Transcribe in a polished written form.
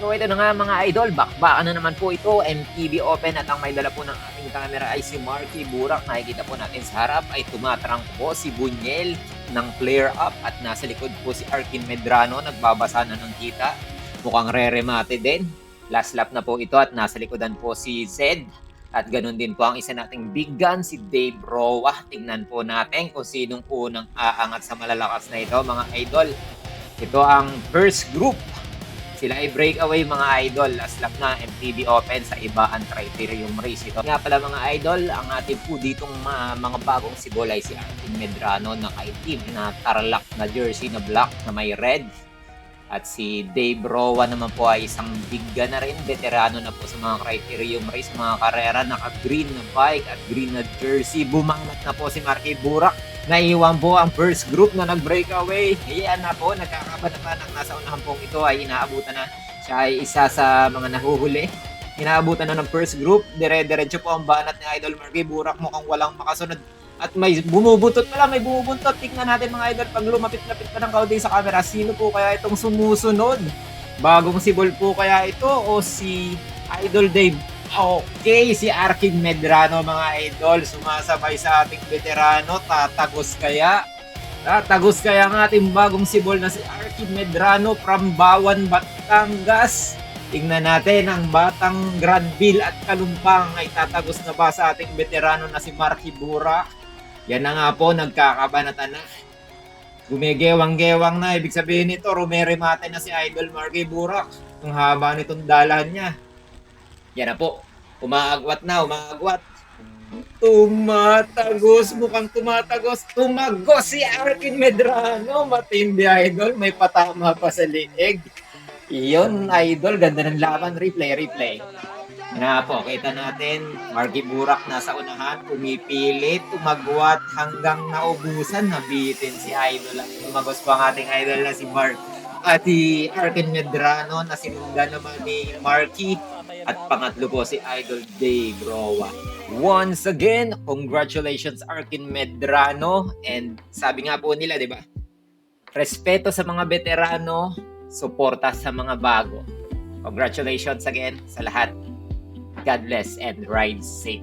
So ito na nga mga idol, bakbakan na naman po ito, MTB Open at ang may dala po ng ating camera ay si Marky Burak. Nakikita po natin sa harap ay tumatrang po si Bunyel ng Flare Up at nasa likod po si Arkin Medrano, nagbabasa na ng kita. Mukhang re-remate din. Last lap na po ito at nasa likodan po si Zed. At ganun din po ang isa nating big gun, si Dave Roa. Tingnan po natin kung sinong unang aangat sa malalakas na ito mga idol. Ito ang first group. Sila ay breakaway mga idol. Last lap na MTB Open sa Ibaan Criterium Race. Ito nga pala mga idol, ang ating po ditong mga bagong sibol ay si Arkin Medrano na kay-team na Tarlac na jersey na black na may red. At si Dave Roa naman po ay isang big gun na rin. Veterano na po sa mga Criterium Race, mga karera, naka-green na bike at green na jersey. Bumangat na po si Marky Burak. Naiwan po ang first group na nag-breakaway. Ayan na po, nagkakabanatan ang nasa unahan pong ito ay inaabutan na. Siya ay isa sa mga nahuhuli. Inaabutan na ng first group. Dire-diretso po ang banat ni Idol Marky Burak. Mukhang walang makasunod. At may bumubutot pala, may bumubuntot. Tingnan natin mga idol, pag lumapit-lapit pa ng kaunti sa camera, sino po kaya itong sumusunod? Bagong sibol po kaya ito o si Idol Dave? Okay, si Arkin Medrano mga idol, sumasabay sa ating veterano. Tatagos kaya? Tatagos kaya ang ating bagong sibol na si Arkin Medrano from Bawan, Batangas? Tingnan natin, ang Batang Granville at Kalumpang ay tatagos na ba sa ating veterano na si Marky Burak? Yan na nga po, nagkakabanatan na. Gumigewang-gewang na. Ibig sabihin nito, rumeremate na si Idol Marky Burak. Ang haba nitong dalahan niya. Yan na po. Umaagwat na, umaagwat. Tumatagos, mukhang tumatagos. Tumagos si Arkin Medrano. Matindi idol, may patama pa sa liig. Iyon idol, ganda ng laban. Replay. Na po, kita natin, Marky Burak nasa unahan, pumipilit, tumagwat hanggang naubusan, nabitin si Idol. Tumagos pa ang ating idol na si Mark at si Arkin Medrano na sinundan naman ni Marky. At pangatlo po si Idol Dave Roa. Once again, congratulations Arkin Medrano. And sabi nga po nila, di ba? Respeto sa mga veterano, suporta sa mga bago. Congratulations again sa lahat. God bless and ride safe.